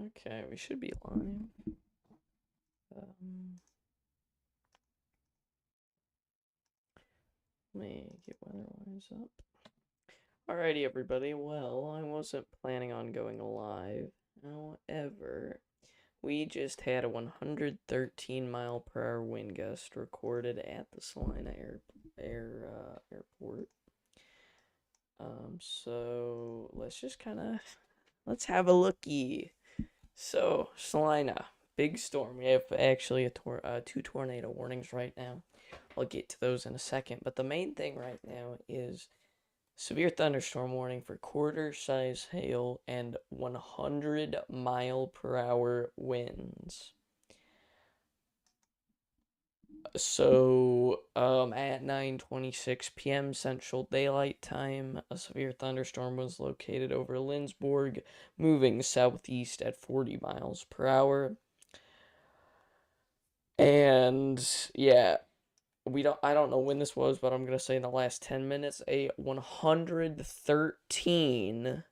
Okay, we should be live. Um, Let me get weather-wise up. Alrighty, everybody. Well, I wasn't planning on going live. However, we just had a 113 mile per hour wind gust recorded at the Salina airport. So let's have a looky. So, Salina, big storm. We have actually two tornado warnings right now. I'll get to those in a second. But the main thing right now is severe thunderstorm warning for quarter-size hail and 100-mile-per-hour winds. So, at 9:26 p.m. Central Daylight Time, a severe thunderstorm was located over Lindsborg, moving southeast at 40 miles per hour. And yeah, I don't know when this was, but I'm gonna say in the last 10 minutes, a 113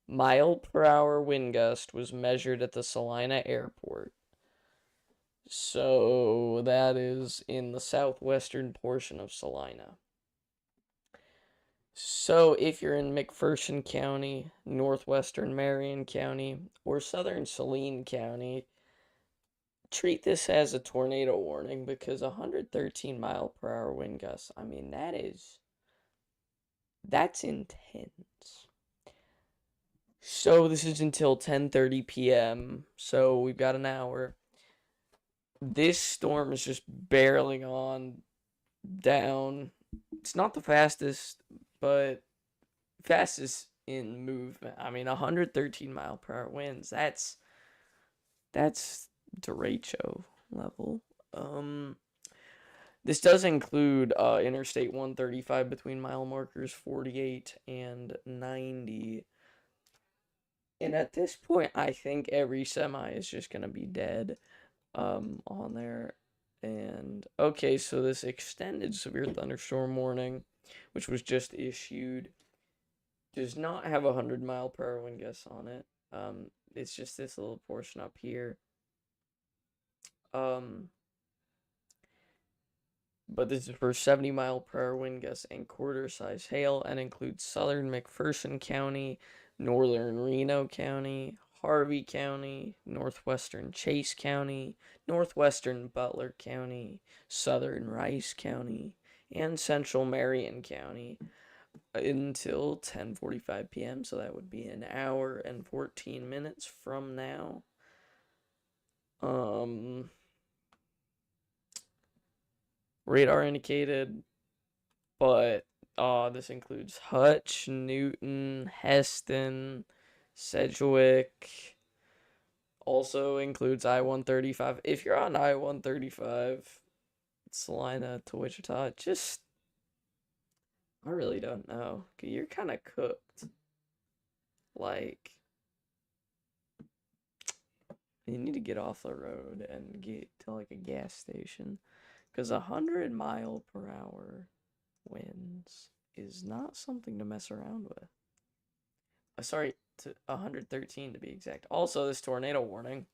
mile per hour wind gust was measured at the Salina airport. So that is in the southwestern portion of Salina. So if you're in McPherson County, northwestern Marion County, or southern Saline County, treat this as a tornado warning because 113 mile per hour wind gusts, I mean, that's intense. So this is until 10:30 p.m. So we've got an hour. This storm is just barreling on down. It's not the fastest, but fastest in movement. I mean, 113 mile per hour winds. That's derecho level. This does include Interstate 135 between mile markers 48 and 90. And at this point, I think every semi is just gonna be dead on there. And okay, so this extended severe thunderstorm warning, which was just issued, does not have a 100-mile-per-hour wind gust on it. It's just this little portion up here. But this is for 70-mile-per-hour wind gusts and quarter-size hail, and includes southern McPherson County, northern Reno County, Harvey County, northwestern Chase County, northwestern Butler County, southern Rice County, and central Marion County until 10:45 p.m. So that would be an hour and 14 minutes from now. Radar indicated, but this includes Hutch, Newton, Heston, Sedgwick. Also includes I-135. If you're on I-135, Salina to Wichita, I really don't know. You're kind of cooked. Like, you need to get off the road and get to like a gas station. Because 100-mile-per-hour winds is not something to mess around with. Sorry, to 113 to be exact. Also, this tornado warning.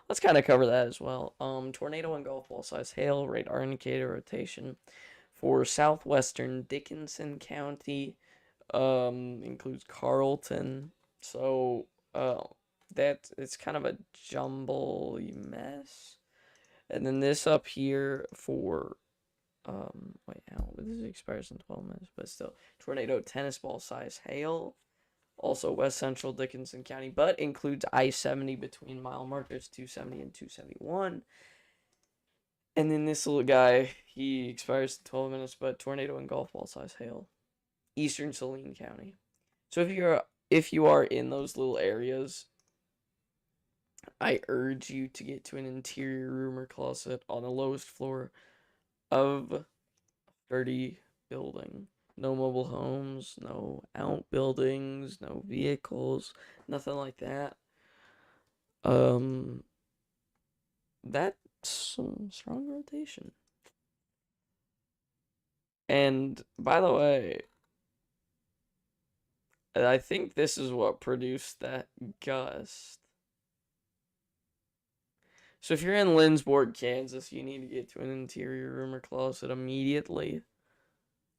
Let's kind of cover that as well. Tornado and golf ball size hail, radar indicator rotation for southwestern Dickinson County. Includes Carlton. So, that it's kind of a jumble mess. And then this up here for wait, how this expires in 12 minutes, but still, tornado tennis ball size hail. Also west central Dickinson County, but includes I-70 between mile markers 270 and 271. And then this little guy, he expires in 12 minutes, but tornado and golf ball size hail. Eastern Saline County. So if you are in those little areas, I urge you to get to an interior room or closet on the lowest floor of sturdy building. No mobile homes, no outbuildings, no vehicles, nothing like that. That's some strong rotation. And by the way, I think this is what produced that gust. So if you're in Lindsborg, Kansas, you need to get to an interior room or closet immediately.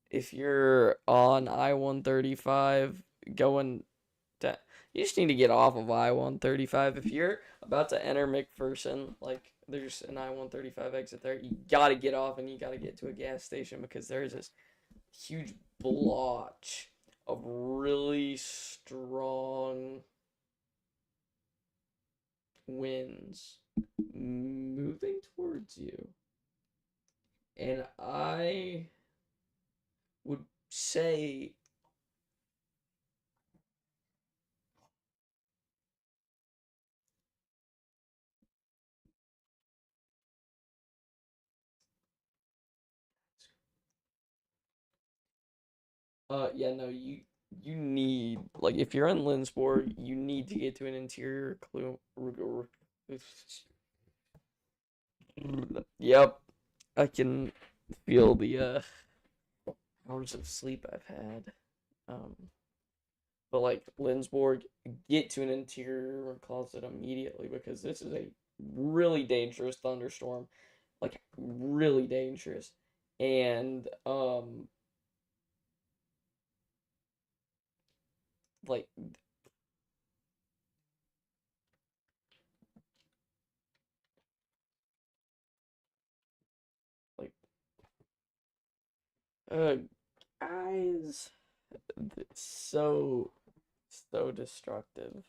If you're on I-135 going to, you just need to get off of I-135. If you're about to enter McPherson, like there's an I-135 exit there, you gotta get off and you gotta get to a gas station because there's this huge blotch of really strong winds moving towards you. And I would say yeah, no, you need, like, if you're in Lindsborg, you need to get to an interior clue. Yep, I can feel the hours of sleep I've had. Um, but like Lindsborg, get to an interior closet immediately because this is a really dangerous thunderstorm, like really dangerous, and like like uh guys, it's so destructive.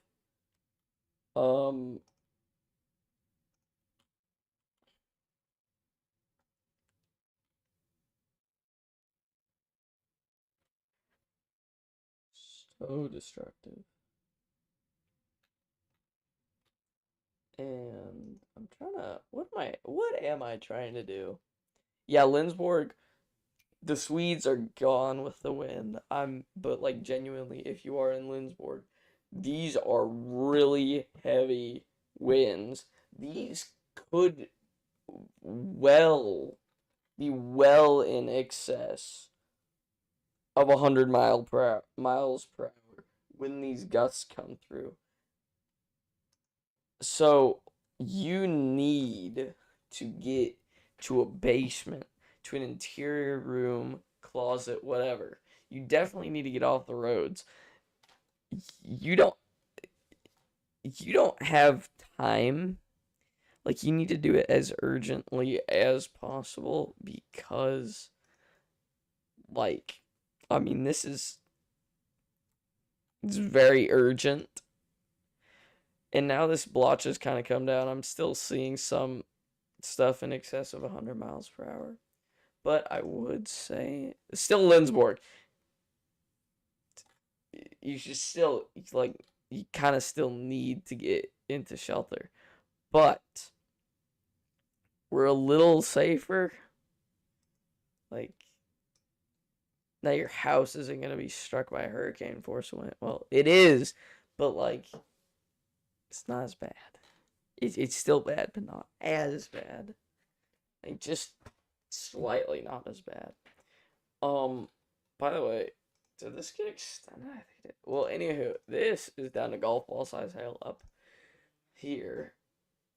Um, so destructive. And I'm trying to, what am I trying to do? Yeah, Lindsborg, the Swedes are gone with the wind. But like genuinely, if you are in Lindsborg, these are really heavy winds. These could well be well in excess of 100 miles per hour when these gusts come through. So you need to get to a basement, to an interior room, closet, whatever. You definitely need to get off the roads. You don't you don't have time. Like you need to do it as urgently as possible because like I mean it's very urgent. And now this blotch has kind of come down. I'm still seeing some stuff in excess of 100 miles per hour. But I would say still Lindsborg. You should still like you kind of still need to get into shelter, but we're a little safer. Like now, your house isn't gonna be struck by a hurricane force wind. Well, it is, but like it's not as bad. It's still bad, but not as bad. Like just slightly not as bad. Um, by the way, did this get extended? I think it did. Well, anywho, this is down to golf ball size hail up here.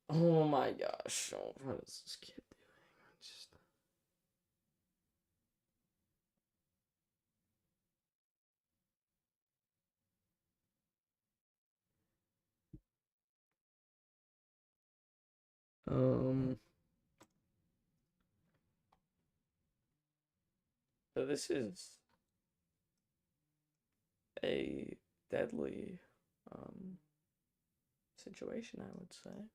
Oh my gosh. Oh, what is this kid doing? Just... Um, so this is a deadly um situation, I would say.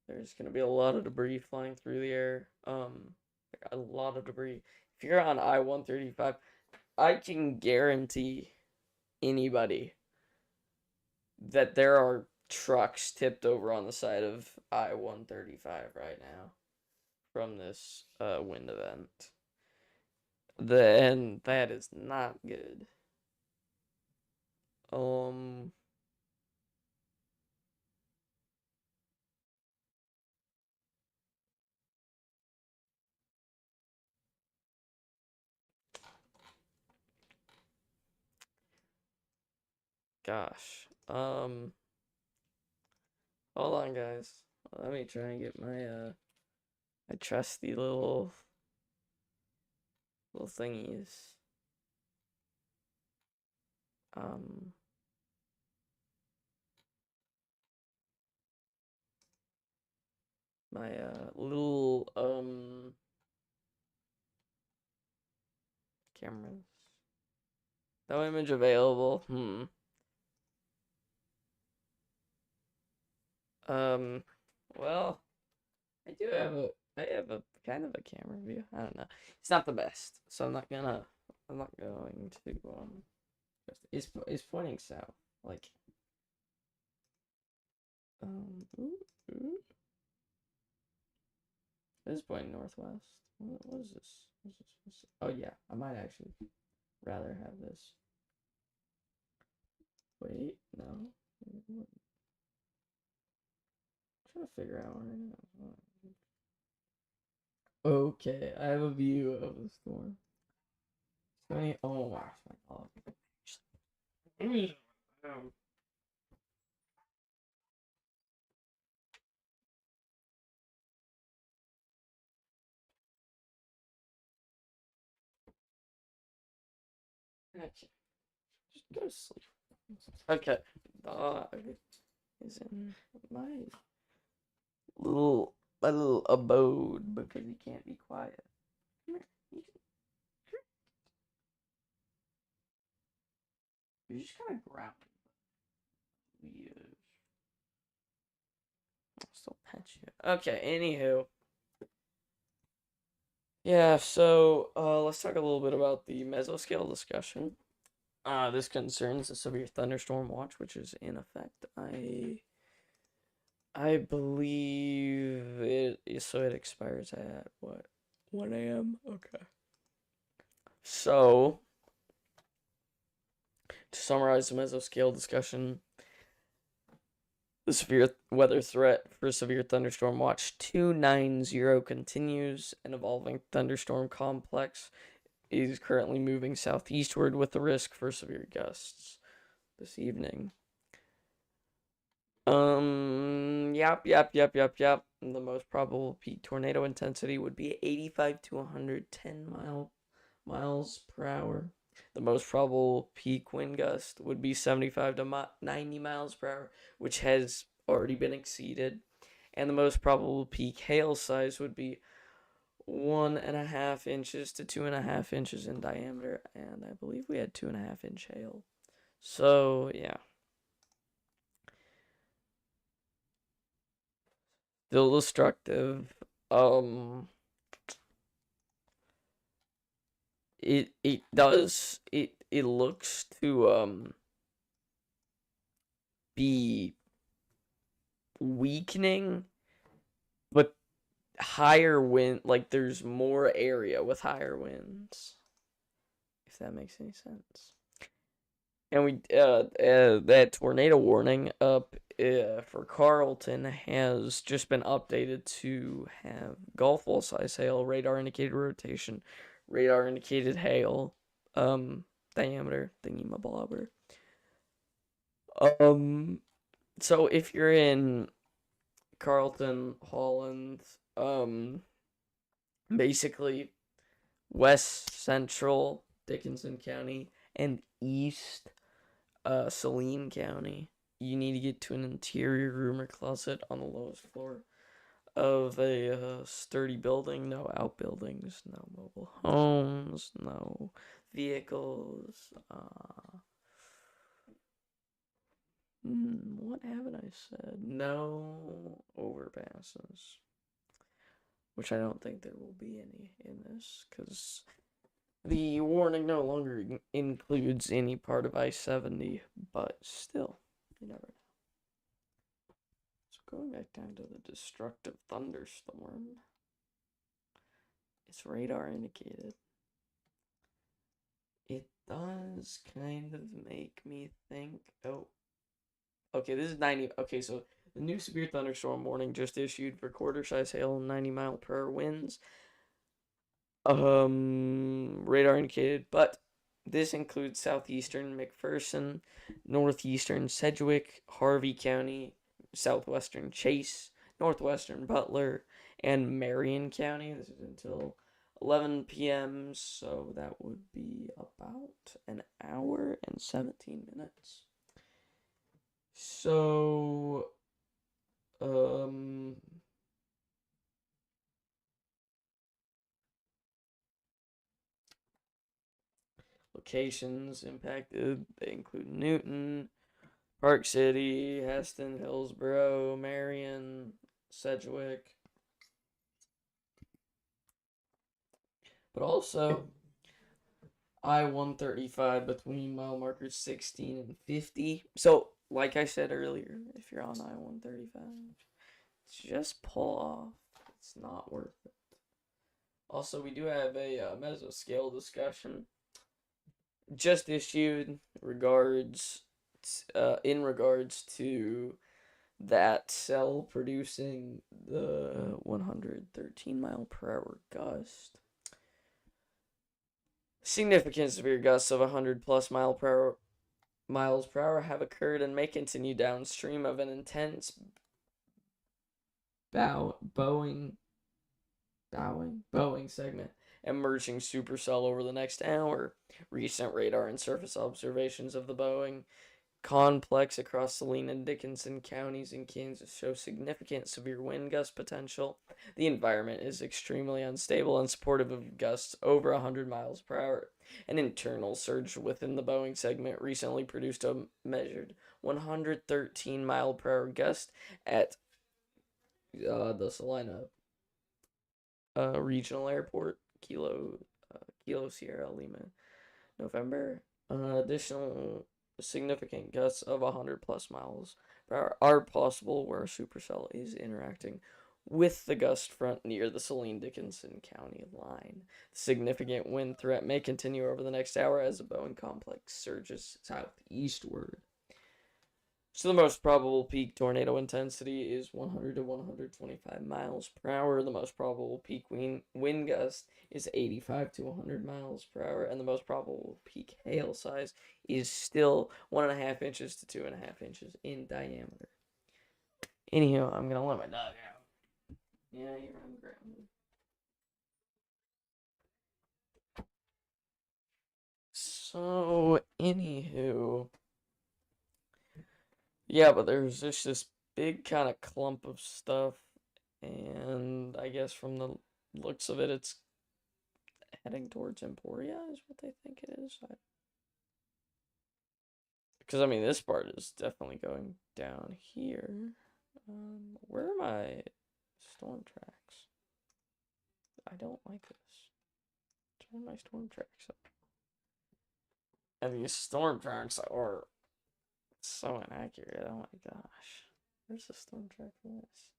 There's gonna be a lot of debris flying through the air. A lot of debris. If you're on I-135, I can guarantee anybody that there are trucks tipped over on the side of I-135 right now from this wind event. And that is not good. Um, gosh. Hold on, guys. let me try and get my trusty little thingies. My little cameras. No image available. Well, I have a kind of a camera view. I don't know. It's not the best, so I'm not going to it's pointing south. Like ooh, ooh. This is pointing northwest. What is this? Oh yeah, I might actually rather have this. Wait, no. I'm trying to figure out where I am. Okay, I have a view of the storm. Oh my god. Okay, just go to sleep. Okay, dog is in my little abode because he can't be quiet. Come here. You're just kind of growling. Weird. I'll still pet you. Okay, anywho. Yeah, so let's talk a little bit about the mesoscale discussion. This concerns the severe thunderstorm watch, which is in effect. I believe so it expires at what? 1 a.m. Okay. So, to summarize the mesoscale discussion, the severe weather threat for severe thunderstorm watch 290 continues. An evolving thunderstorm complex is currently moving southeastward with the risk for severe gusts this evening. Yep. The most probable peak tornado intensity would be 85 to 110 miles per hour. The most probable peak wind gust would be 75 to 90 miles per hour, which has already been exceeded. And the most probable peak hail size would be 1.5 inches to 2.5 inches in diameter. And I believe we had 2.5 inch hail. So, yeah. Still destructive. It does it looks to be weakening, but higher wind, like there's more area with higher winds, if that makes any sense. And we that tornado warning up for Carlton has just been updated to have golf ball size hail, radar indicated rotation, radar indicated hail, diameter thingy mabobber. So if you're in Carlton, Holland, basically west central Dickinson County and east Saline County, you need to get to an interior room or closet on the lowest floor of a sturdy building. No outbuildings, no mobile homes, no vehicles. What haven't I said? No overpasses. Which I don't think there will be any in this, because the warning no longer includes any part of I-70, but still, you never know. So going back down to the destructive thunderstorm, it's radar indicated. It does kind of make me think, oh, okay, this is 90, okay, so the new severe thunderstorm warning just issued for quarter-size hail and 90-mile-per-hour winds. Radar indicated, but this includes southeastern McPherson, northeastern Sedgwick, Harvey County, southwestern Chase, northwestern Butler, and Marion County. This is until 11 p.m., so that would be about an hour and 17 minutes. So, um, locations impacted, they include Newton, Park City, Heston, Hillsboro, Marion, Sedgwick, but also I-135 between mile markers 16 and 50. So, like I said earlier, if you're on I-135, just pull off. It's not worth it. Also, we do have a mesoscale discussion just issued in regards to that cell producing the 113 mile per hour gust. Significant severe gusts of 100 plus miles per hour have occurred and may continue downstream of an intense bowing segment emerging supercell over the next hour. Recent radar and surface observations of the Boeing complex across Saline and Dickinson counties in Kansas show significant severe wind gust potential. The environment is extremely unstable and supportive of gusts over 100 miles per hour. An internal surge within the Boeing segment recently produced a measured 113 mile per hour gust at the Salina Regional Airport, Kilo Sierra Lima, November. Additional significant gusts of 100 plus miles per hour are possible where a supercell is interacting with the gust front near the Saline-Dickinson County line. The significant wind threat may continue over the next hour as the Boeing complex surges southeastward. So the most probable peak tornado intensity is 100 to 125 miles per hour. The most probable peak wind gust is 85 to 100 miles per hour. And the most probable peak hail size is still 1.5 inches to 2.5 inches in diameter. Anyhow, I'm going to let my dog out. Yeah, you're on ground. So, anywho. Yeah, but there's just this big kind of clump of stuff, and I guess from the looks of it, it's heading towards Emporia, is what they think it is. Because, I mean, this part is definitely going down here. Where are my storm tracks? I don't like this. Turn my storm tracks up. And these storm tracks are so inaccurate. Oh my gosh. Where's the storm track for this?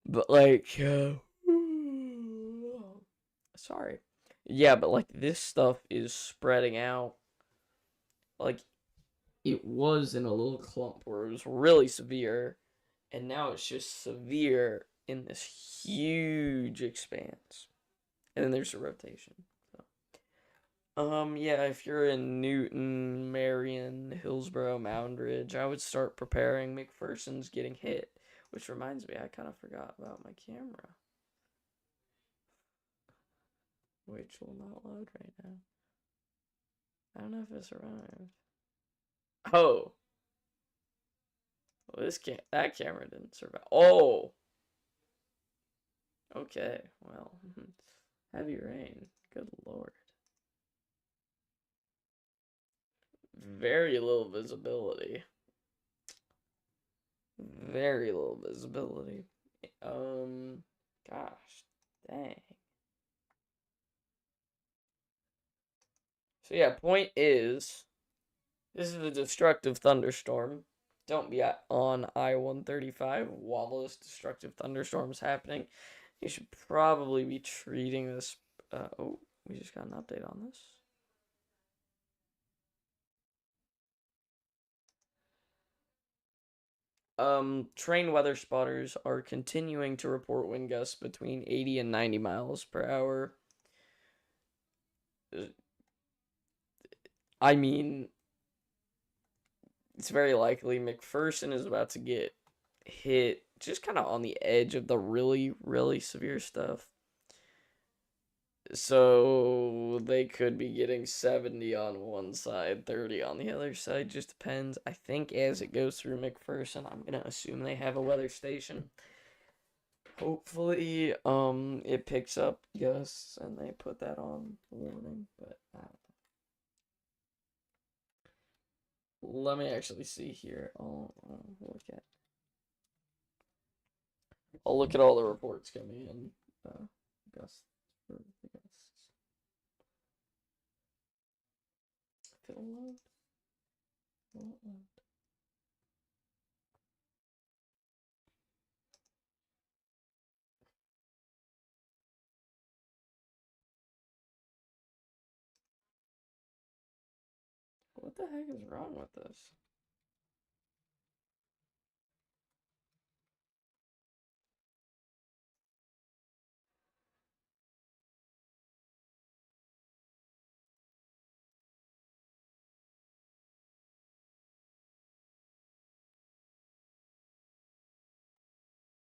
But like, sorry. Yeah, but like this stuff is spreading out. Like it was in a little clump where it was really severe, and now it's just severe in this huge expanse. And then there's a rotation. Yeah, if you're in Newton, Marion, Hillsboro, Moundridge, I would start preparing. McPherson's getting hit, which reminds me, I kind of forgot about my camera, which will not load right now. I don't know if it's arrived. Oh, well, that camera didn't survive. Oh, okay. Well, heavy rain. Good lord. Very little visibility. Very little visibility. Gosh, dang. So yeah, point is, this is a destructive thunderstorm. Don't be on I-135 while this destructive thunderstorm is happening. You should probably be treating this. Oh, we just got an update on this. Train weather spotters are continuing to report wind gusts between 80 and 90 miles per hour. I mean, it's very likely McPherson is about to get hit just kind of on the edge of the really, really severe stuff. So they could be getting 70 on one side, 30 on the other side. Just depends. I think as it goes through McPherson, I'm gonna assume they have a weather station. Hopefully, it picks up gusts and they put that on warning. But I don't know. Let me actually see here. I'll look at all the reports coming in. Gusts for the gusts. If it'll load. Will it load? What the heck is wrong with this?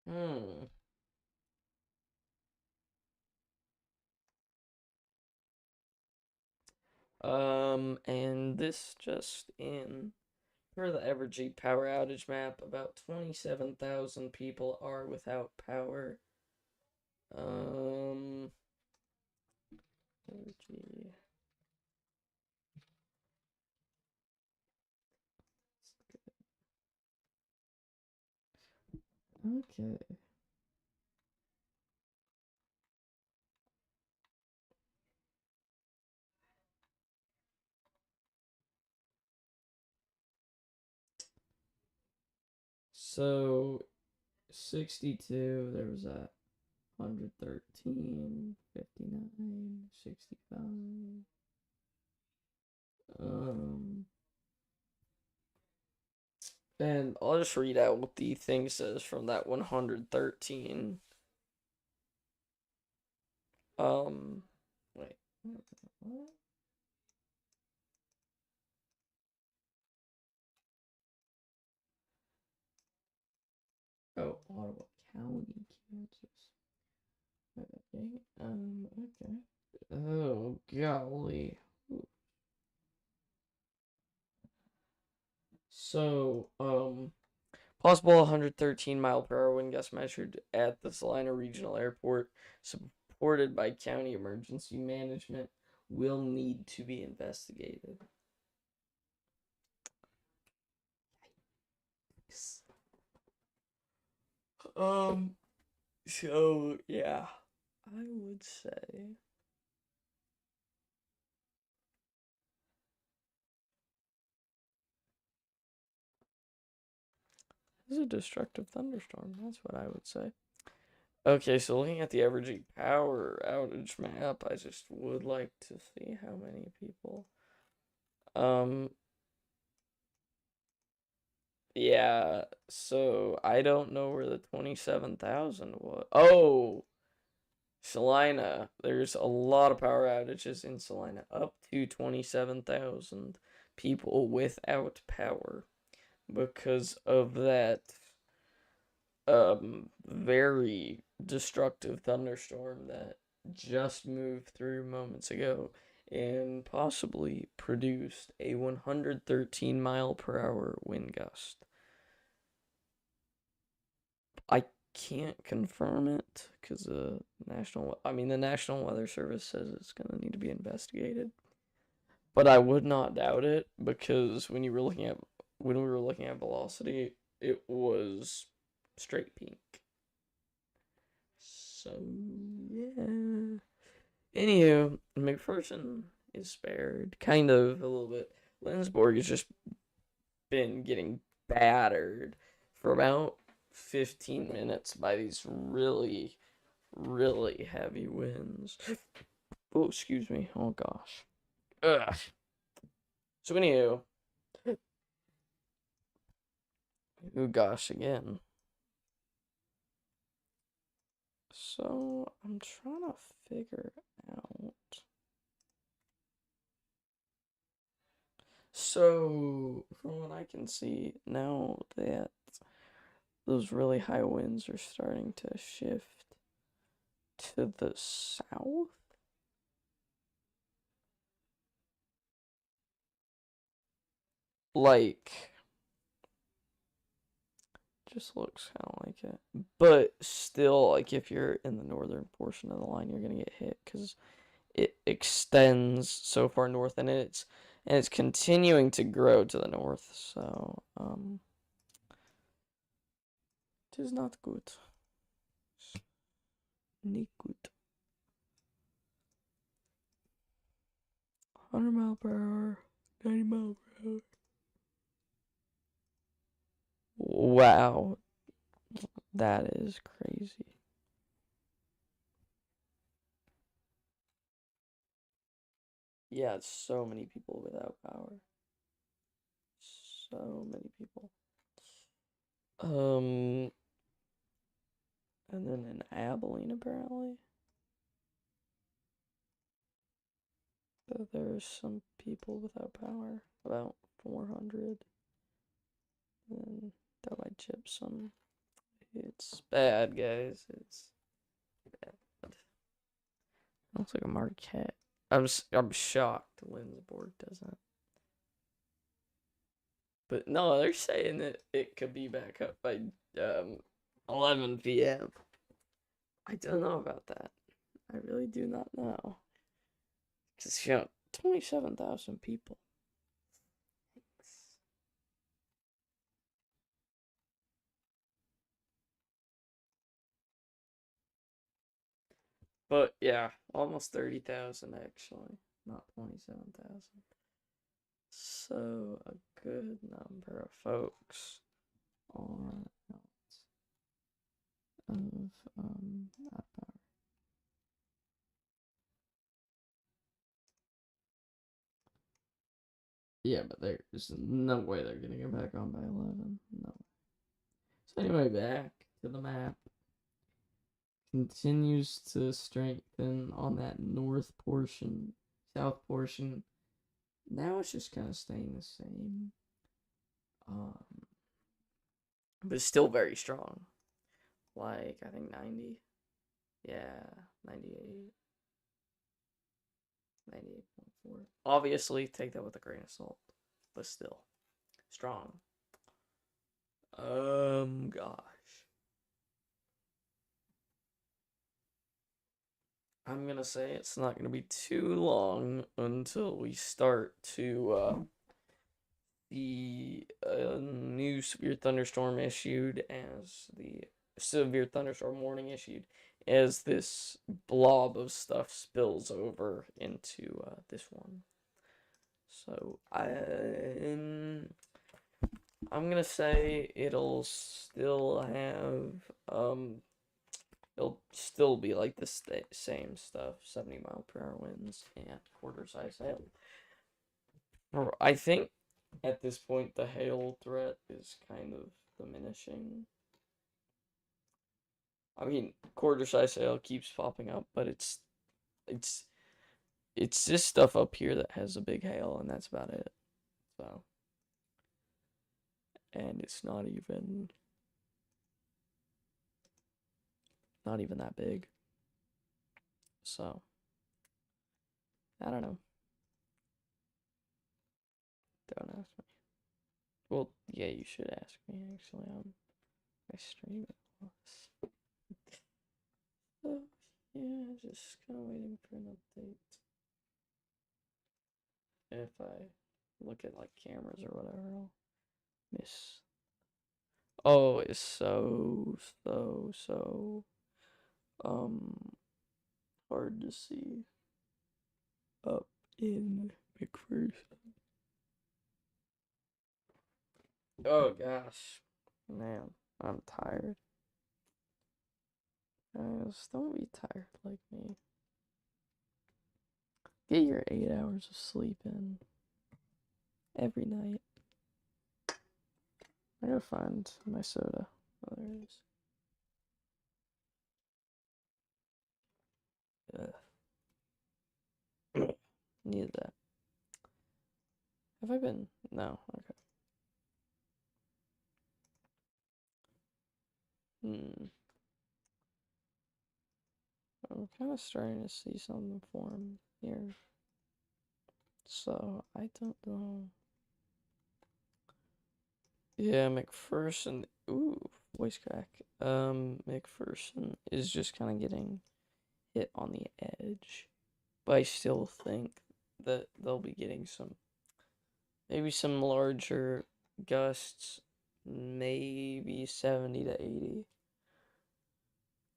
Hmm. And this just in. Per the Evergy power outage map, about 27,000 people are without power. Evergy. Okay. So 62, there was that 113, 59, 65. And I'll just read out what the thing says from that 113. Wait. What? Oh, Ottawa County, Kansas. Okay. Okay. Oh, golly. So, possible 113 mile per hour wind gust measured at the Salina Regional Airport, supported by county emergency management, will need to be investigated. So yeah, I would say this is a destructive thunderstorm. That's what I would say. Okay, so looking at the average power outage map, I just would like to see how many people. Um, yeah, so I don't know where the 27,000 was. Oh, Salina. There's a lot of power outages in Salina, up to 27,000 people without power because of that very destructive thunderstorm that just moved through moments ago and possibly produced a 113 mile per hour wind gust. I can't confirm it because the National Weather Service says it's gonna need to be investigated. But I would not doubt it because when we were looking at velocity, it was straight pink. So yeah. Anywho, McPherson is spared, kind of a little bit. Lindsborg has just been getting battered for about 15 minutes by these really, really heavy winds. Oh, excuse me. Oh gosh. Ugh. So anywho, oh gosh again. So I'm trying to figure out. So from what I can see now that those really high winds are starting to shift to the south. Like, just looks kind of like it. But still, like, if you're in the northern portion of the line, you're gonna get hit because it extends so far north, and it's continuing to grow to the north. So, it is not good. Not good. 100 mile per hour, 90 mile per hour. Wow, that is crazy. Yeah, it's so many people without power. So many people. And then in Abilene, apparently, there's some people without power. About 400. And that might chip some. It's bad, guys. It's bad. Looks like a Marquette. I'm shocked Lindsborg doesn't. But no, they're saying that it could be back up by 11 p.m. I don't know about that. I really do not know. Because, 27,000 people. But yeah, almost 30,000 actually, not 27,000. So a good number of folks are out of power. Yeah, but there's no way they're gonna get back on by 11. No. So anyway, back to the map. Continues to strengthen on that north portion, south portion. Now it's just kind of staying the same. But still very strong. Like, I think 90. Yeah, 98. 98.4. Obviously, take that with a grain of salt. But still. Strong. Gosh. I'm gonna say it's not gonna be too long until we start to the new severe thunderstorm issued as the severe thunderstorm warning issued as this blob of stuff spills over into this one. So I'm gonna say it'll still it'll be like the same stuff, 70 mile per hour winds and quarter size hail. I think at this point the hail threat is kind of diminishing. I mean, quarter size hail keeps popping up, but it's this stuff up here that has a big hail, and that's about it. So, and it's not even that big. So, I don't know. Don't ask me. Well, yeah, you should ask me actually. I stream it. So, yeah, just kind of waiting for an update. If I look at like cameras or whatever, I'll miss. Oh, it's so hard to see up in McPherson. Oh gosh, man, I'm tired. Guys, don't be tired like me. Get your 8 hours of sleep in every night. I gotta find my soda. Oh, there it is. Ugh. Needed that. Have I been? No. Okay. Hmm. I'm kind of starting to see something form here. So, I don't know. Yeah, McPherson. Ooh, voice crack. McPherson is just kind of getting hit on the edge. But I still think that they'll be getting maybe some larger gusts, maybe 70 to 80.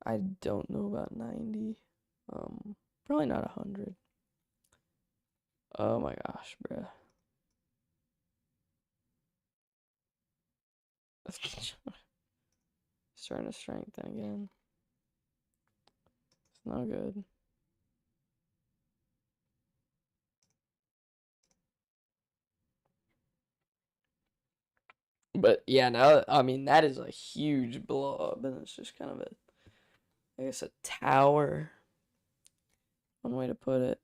I don't know about 90. Probably not 100. Oh my gosh, bruh. Starting to strengthen again. It's not good. But yeah, now I mean that is a huge blob, and it's just kind of I guess a tower. One way to put it.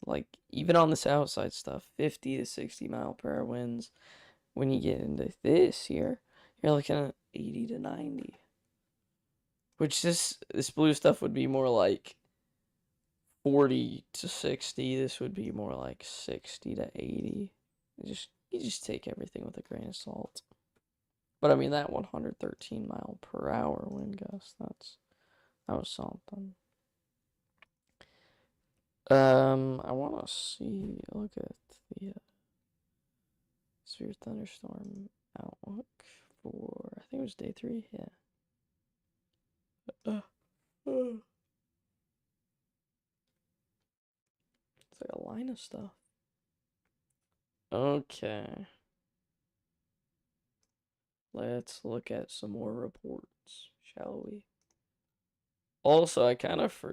Like even on this outside stuff, 50 to 60 mph winds. When you get into this here, you're looking at 80 to 90. Which this blue stuff would be more like 40 to 60. This would be more like 60 to 80. You just take everything with a grain of salt. But I mean that 113 mph wind gust, that was something. I want to look at the severe thunderstorm outlook for, I think it was day 3, yeah. It's like a line of stuff. Okay. Let's look at some more reports, shall we? Also, I kind of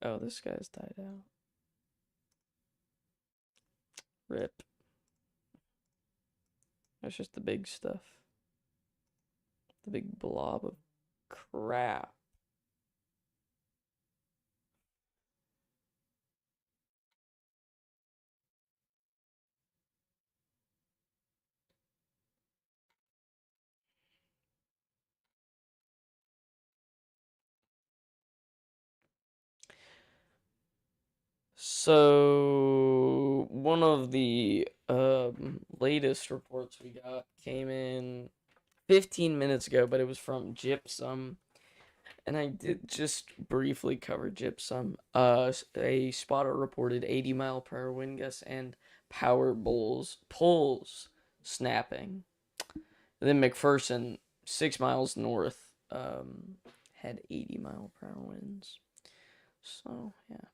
oh, this guy's died out. Rip. That's just the big stuff. The big blob of crap. So, one of the latest reports we got came in 15 minutes ago, but it was from Gypsum. And I did just briefly cover Gypsum. A spotter reported 80 mph wind gusts and power poles snapping. And then McPherson, 6 miles north, had 80 mph winds. So, yeah.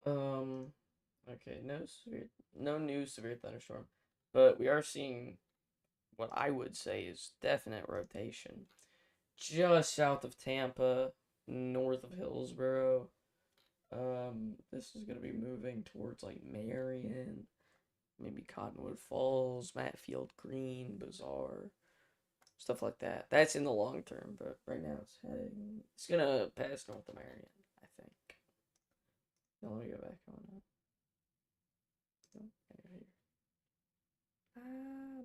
Um, okay, no new severe thunderstorm, but we are seeing what I would say is definite rotation. Just south of Tampa, north of Hillsboro. This is gonna be moving towards like Marion, maybe Cottonwood Falls, Matfield Green, Bazaar, stuff like that. That's in the long term, but right now it's gonna pass north of Marion, I think. Now let me go back on it. Oh, here. Nah.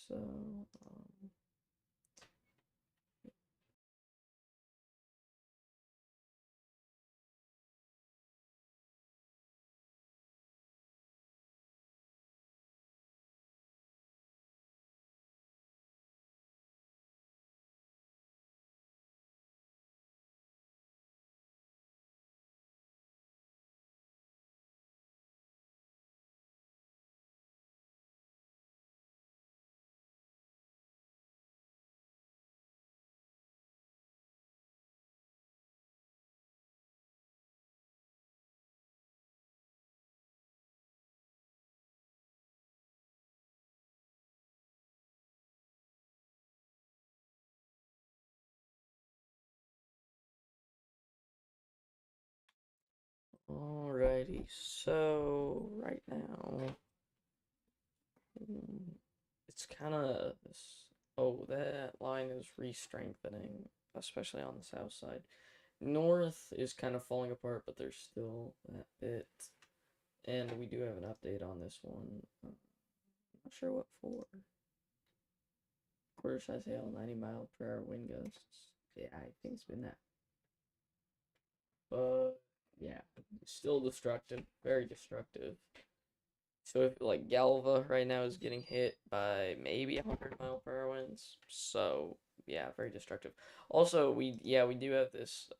So, Alrighty, so right now, mm, it's kind of this. Oh, that line is re-strengthening, especially on the south side. North is kind of falling apart, but there's still that bit. And we do have an update on this one. Not sure what for. Quarter size hail, 90-mile-per-hour wind gusts. Yeah, I think it's been that. But yeah, still destructive, very destructive. So if like Galva right now is getting hit by maybe 100-mile-per-hour winds. So yeah, very destructive. Also, we do have this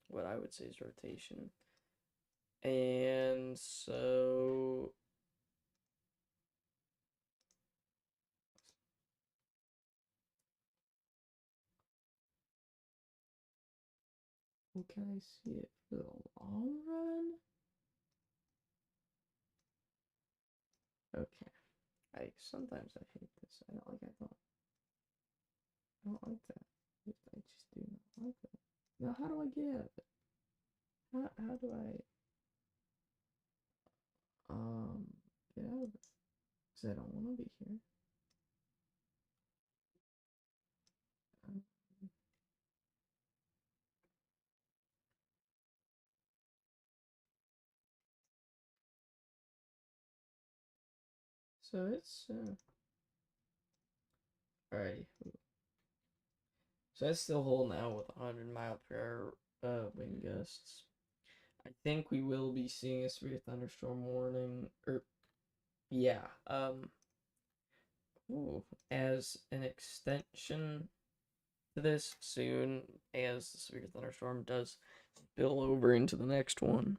what I would say is rotation. And so can I see it for the long run? Okay. Sometimes I hate this. I don't like I thought. I don't like that. I just do not like that. Now how do I get out of it? How do I get out of it? Because I don't want to be here. Um, so it's alrighty. So that's still holding out with 100-mile-per-hour wind gusts. I think we will be seeing a severe thunderstorm warning, or yeah, ooh, as an extension to this soon, as the severe thunderstorm does spill over into the next one.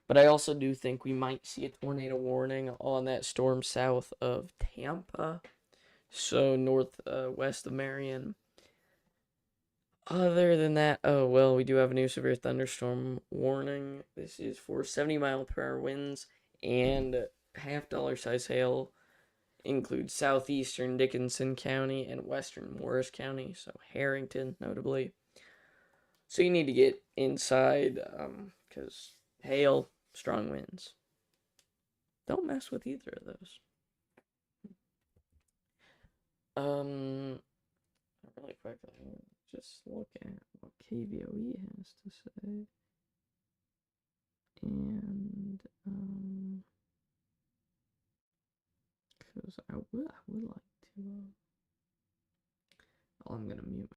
But I also do think we might see a tornado warning on that storm south of Tampa, so northwest of Marion. Other than that, oh well, we do have a new severe thunderstorm warning. This is for 70-mile-per-hour winds and half-dollar size hail. Includes southeastern Dickinson County and western Morris County, so Harrington notably. So you need to get inside, because hail, strong winds. Don't mess with either of those. Really quickly, just look at what KVOE has to say. And, because I would like to, oh, I'm gonna mute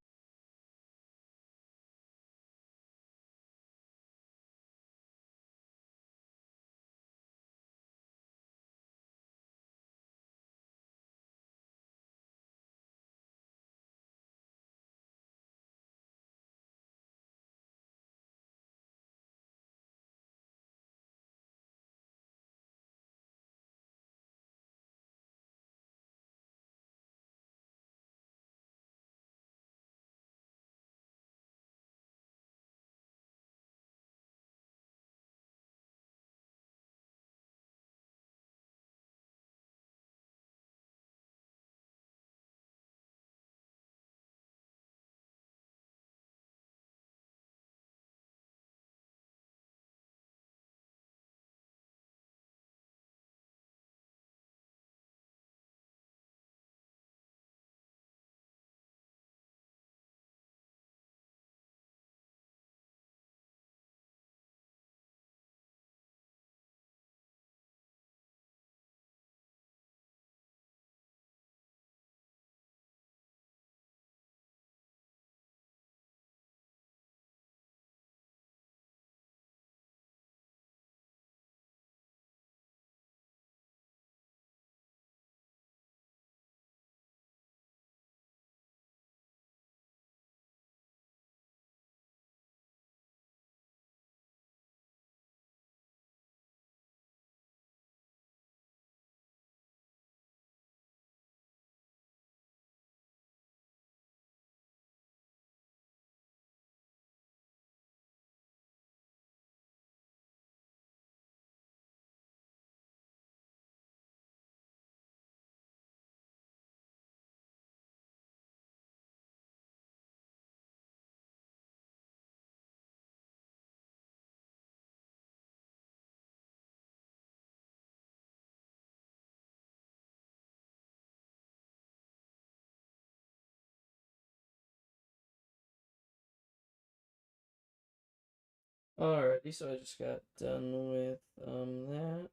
Alrighty, so I just got done with that,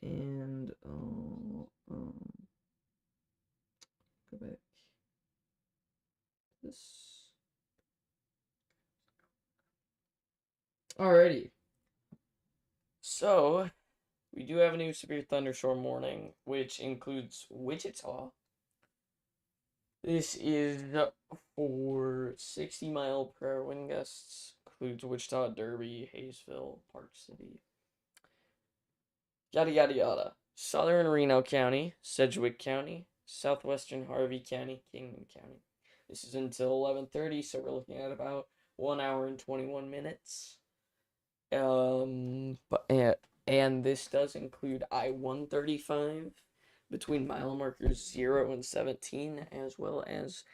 and go back to this. Alrighty, so we do have a new severe thunderstorm warning, which includes Wichita. This is for 60-mile-per-hour wind gusts. Includes Wichita, Derby, Hayesville, Park City. Yada yada yada. Southern Reno County, Sedgwick County, Southwestern Harvey County, Kingman County. This is until 11:30, so we're looking at about 1 hour and 21 minutes. And this does include I-135 between mile markers 0 and 17, as well as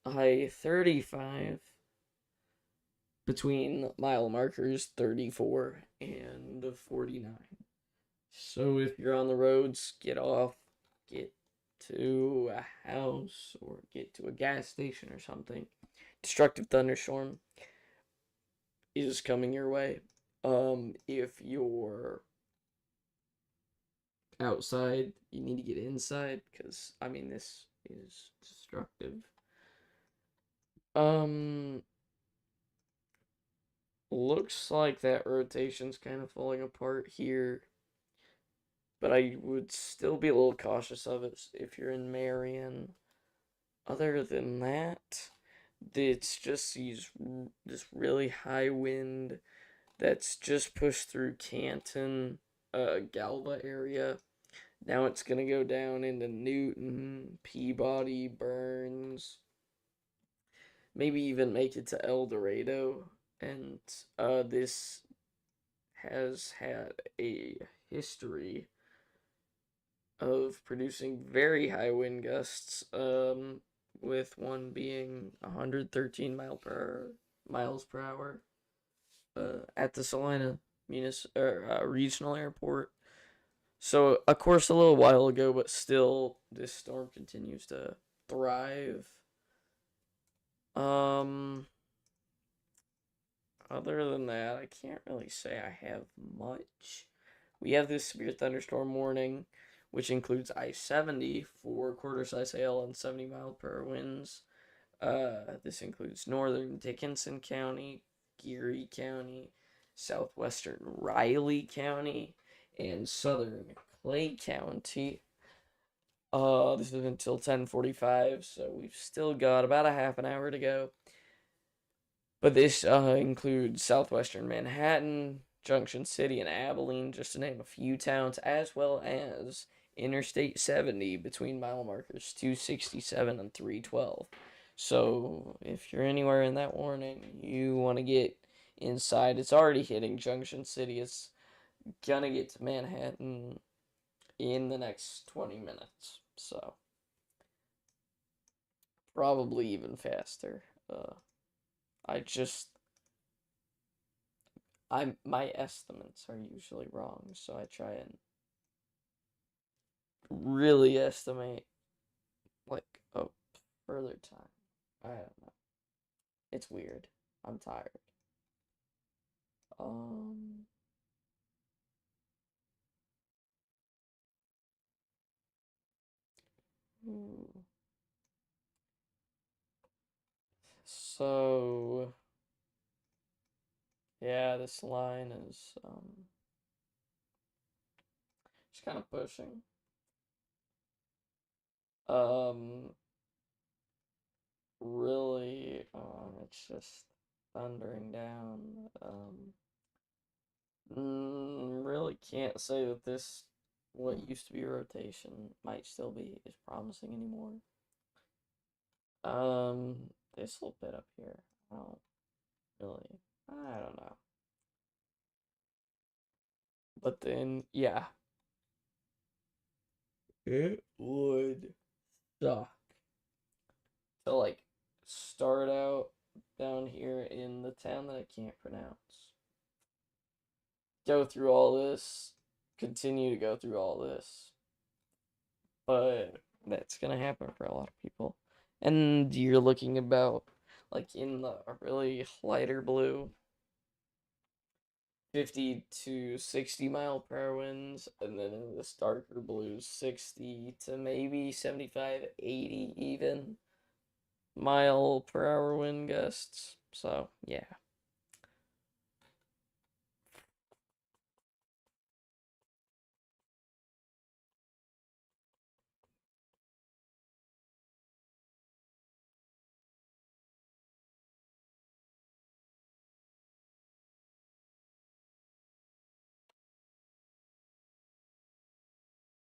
I-35 between mile markers 34 and 49. So if you're on the roads, get off, get to a house, or get to a gas station or something. Destructive thunderstorm is coming your way. If you're outside, you need to get inside, because, I mean, this is destructive. Looks like that rotation's kind of falling apart here, but I would still be a little cautious of it if you're in Marion. Other than that, it's just this really high wind that's just pushed through Canton, Galva area. Now it's gonna go down into Newton, Peabody, Burns, maybe even make it to El Dorado. And this has had a history of producing very high wind gusts, with one being 113 miles per hour at the Salina regional airport. So, of course, a little while ago, but still, this storm continues to thrive. Other than that, I can't really say I have much. We have this severe thunderstorm warning, which includes I-70 for quarter-size hail and 70-mile-per-hour winds. This includes northern Dickinson County, Geary County, southwestern Riley County, and southern Clay County. This is until 10:45, so we've still got about a half an hour to go. But this includes southwestern Manhattan, Junction City, and Abilene, just to name a few towns, as well as Interstate 70 between mile markers 267 and 312. So if you're anywhere in that warning, you want to get inside. It's already hitting Junction City. It's gonna get to Manhattan in the next 20 minutes. So probably even faster. I just my estimates are usually wrong, so I try and really estimate like a further time. I don't know. It's weird. I'm tired. Um hmm. So yeah, this line is just kind of pushing. Um Really, it's just thundering down. Really can't say that this, what used to be a rotation, might still be as promising anymore. This little bit up here, I don't really, I don't know. But then, yeah, it would suck to like start out down here in the town that I can't pronounce. Go through all this, continue to go through all this, but that's gonna happen for a lot of people. And you're looking about like in the really lighter blue. 50 to 60 mile per hour winds, and then in this darker blues, 60 to maybe 75, 80 even mile per hour wind gusts. So, yeah.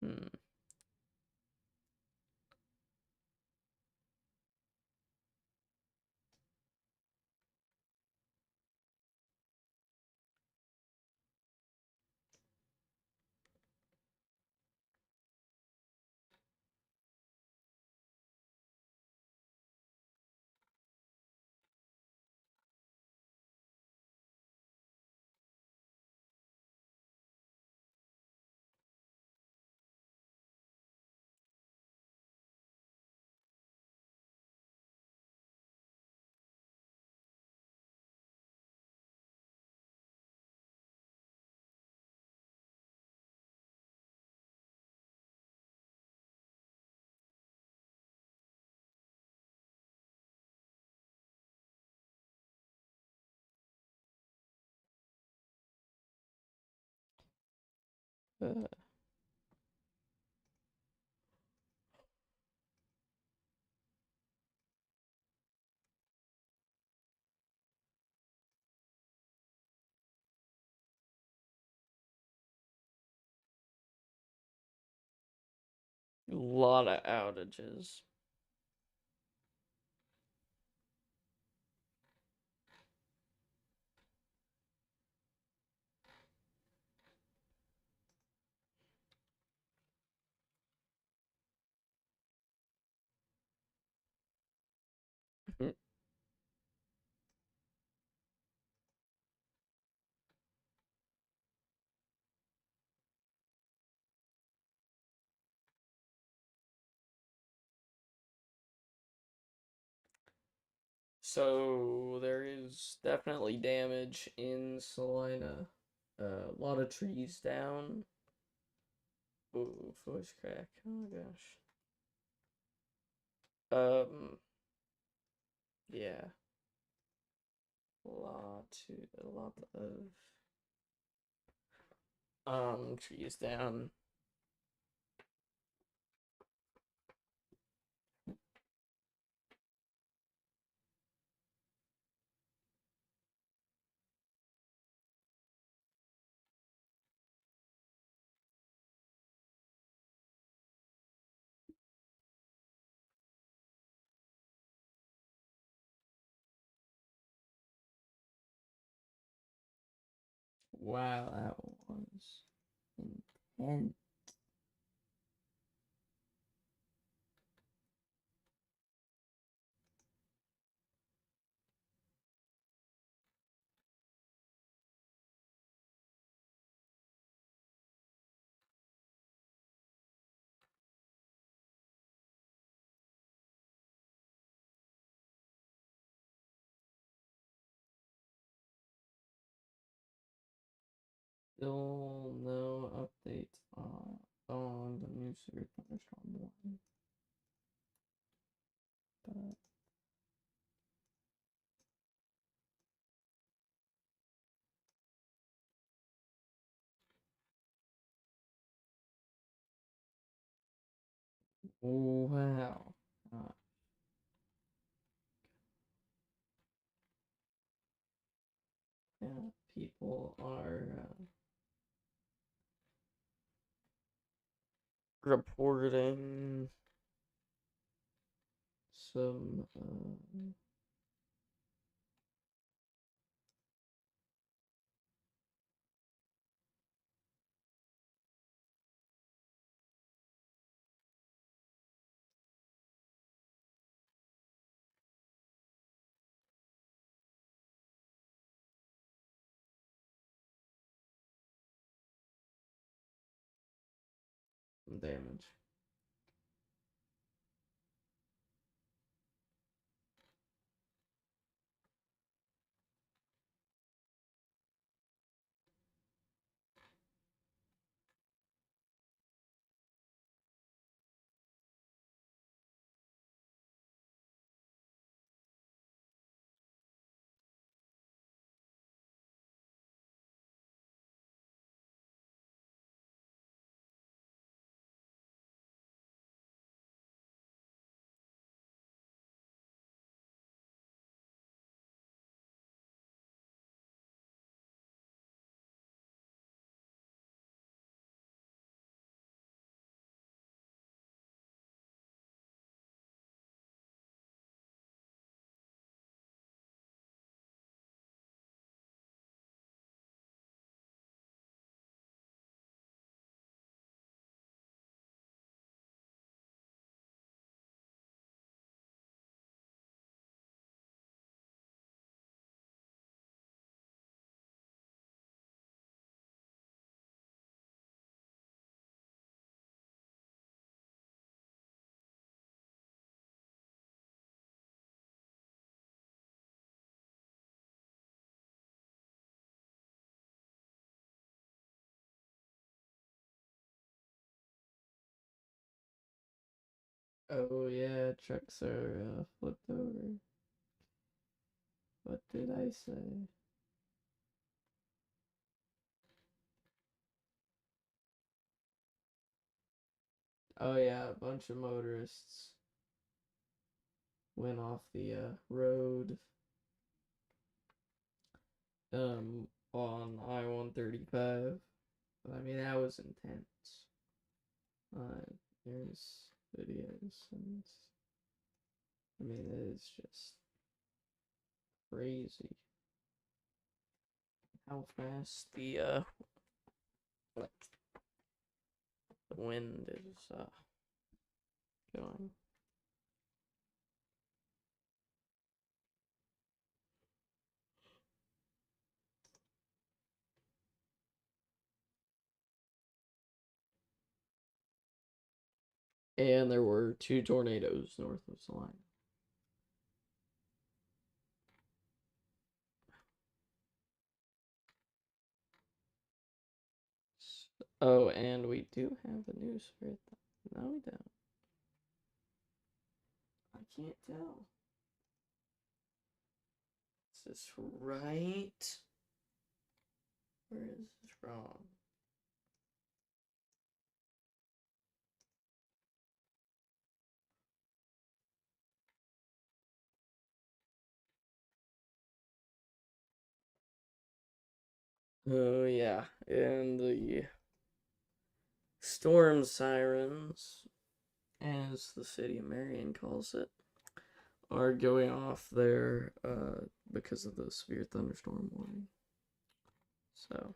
Hmm. Uh, a lot of outages. So there is definitely damage in Salina. A lot of trees down. Ooh, voice crack. Oh gosh. Yeah, a lot of trees down. Wow, that was intense Still no updates on the new Super Thunderstorm 1. But wow. Uh, yeah, people are reporting some damage. Oh yeah, trucks are flipped over. What did I say? Oh yeah, a bunch of motorists went off the road on I-135. I mean, that was intense. There's videos, and I mean, it is just crazy how fast the wind is going. And there were 2 tornadoes north of Salina. Oh, and we do have a new spirit. No, we don't. I can't tell. Is this right? Where is this wrong? Oh, yeah. And the storm sirens, as the city of Marion calls it, are going off there because of the severe thunderstorm warning. So.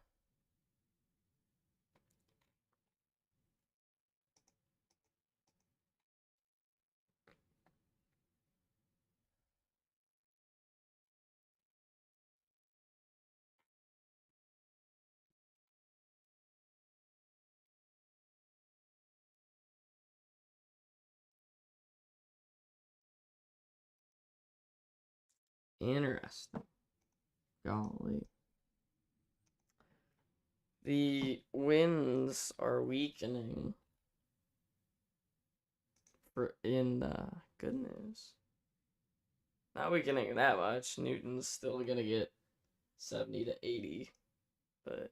Interesting. Golly. The winds are weakening good news. Not weakening that much. Newton's still gonna get 70 to 80, but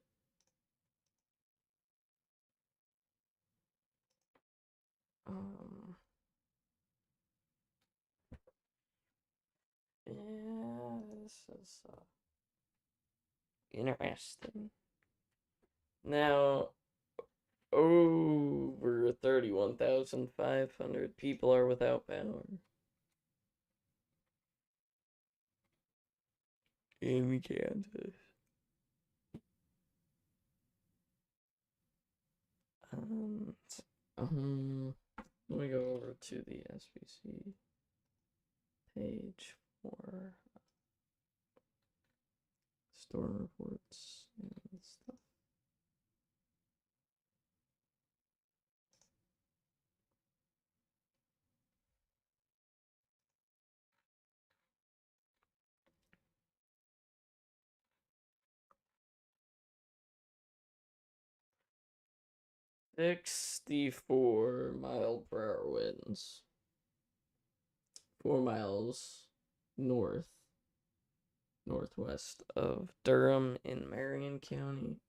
yeah, this is interesting. Now, over 31,500 people are without power in Kansas. Let me go over to the SBC page for storm reports and stuff. .64 mph winds. 4 miles northwest of Durham in Marion County.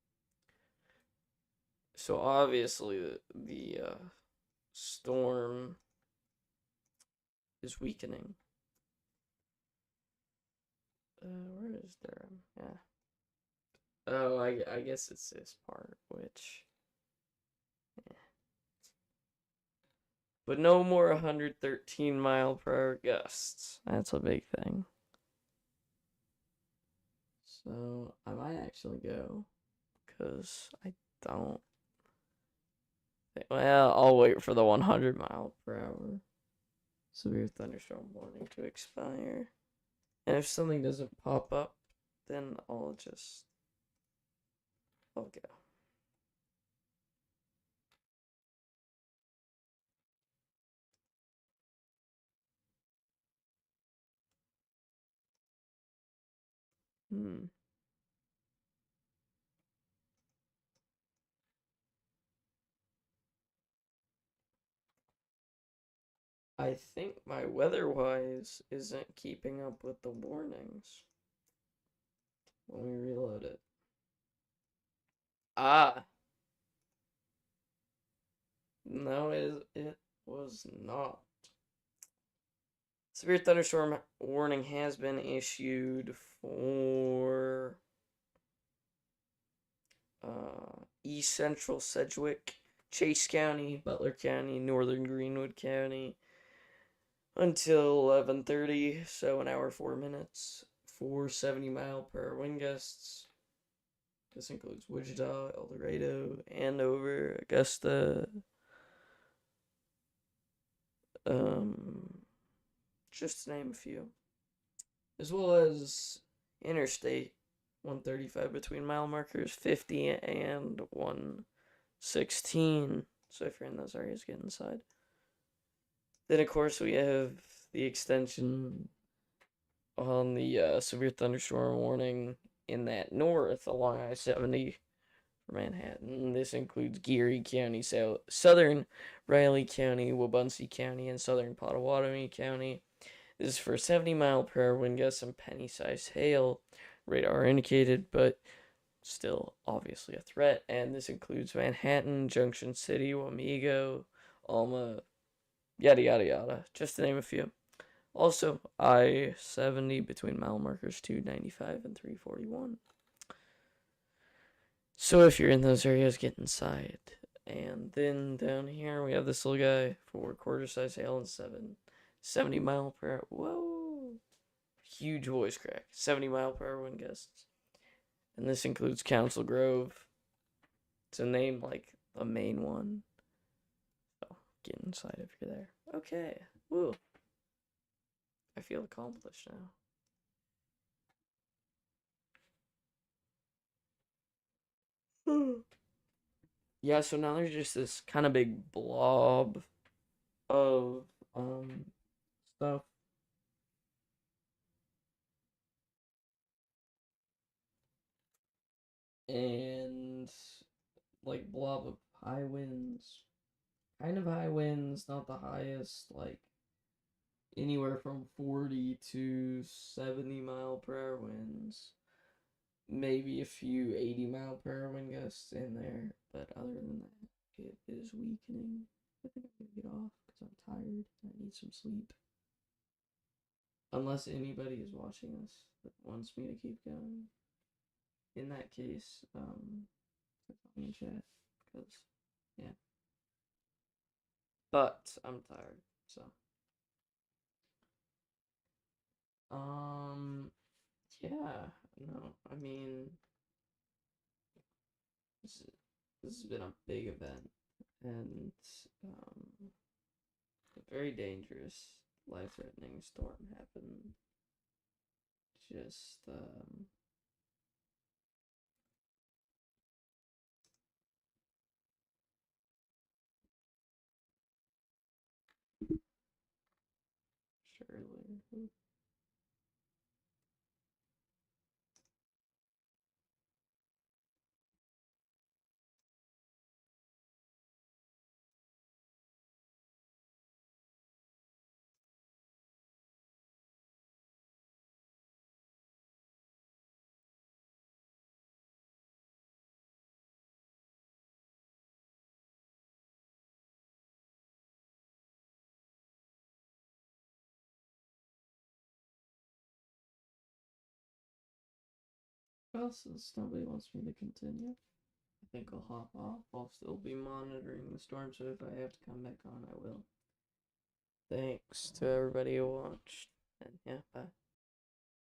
So obviously the storm is weakening. Where is Durham? Yeah. Oh, I guess it's this part, which. Yeah. But no more 113 mph gusts. That's a big thing. So I might actually go, because I don't. Well, I'll wait for the 100 mph severe thunderstorm warning to expire. And if something doesn't pop up, then I'll go. Hmm. I think my weather-wise isn't keeping up with the warnings when we reload it. Ah, no, it was not. Severe thunderstorm warning has been issued for East Central Sedgwick, Chase County, Butler County, Northern Greenwood County until 11:30, so an hour 4 minutes for 70-mile-per-hour wind gusts. This includes Wichita, El Dorado, Andover, Augusta, just to name a few, as well as Interstate 135 between mile markers 50 and 116. So if you're in those areas, get inside. Then, of course, we have the extension on the severe thunderstorm warning in that north along I-70 for Manhattan. This includes Geary County, southern Riley County, Wabunsee County, and southern Pottawatomie County. This is for 70-mile-per-hour wind gusts and penny-sized hail. Radar indicated, but still obviously a threat. And this includes Manhattan, Junction City, Wamego, Alma, yada yada yada, just to name a few. Also, I-70 between mile markers 295 and 341. So if you're in those areas, get inside. And then down here we have this little guy for quarter size hail and 70-mile-per-hour. Whoa! Huge voice crack. 70-mile-per-hour wind gusts. And this includes Council Grove. It's a name like the main one. So get inside if you're there. Okay. Woo. I feel accomplished now. Yeah, so now there's just this kind of big blob of stuff. And like blob of high winds. Kind of high winds, not the highest, like anywhere from 40 to 70-mile-per-hour winds. Maybe a few 80-mile-per-hour wind gusts in there, but other than that, it is weakening. I think I'm gonna get off because I'm tired. I need some sleep. Unless anybody is watching this that wants me to keep going. In that case, click on me in chat because, yeah. But I'm tired, so. Yeah, no, I mean, this, this has been a big event and a very dangerous, life-threatening storm happened. Just surely. Well, since nobody wants me to continue, I think I'll hop off. I'll still be monitoring the storm, so if I have to come back on, I will. Thanks to everybody who watched, and yeah, bye.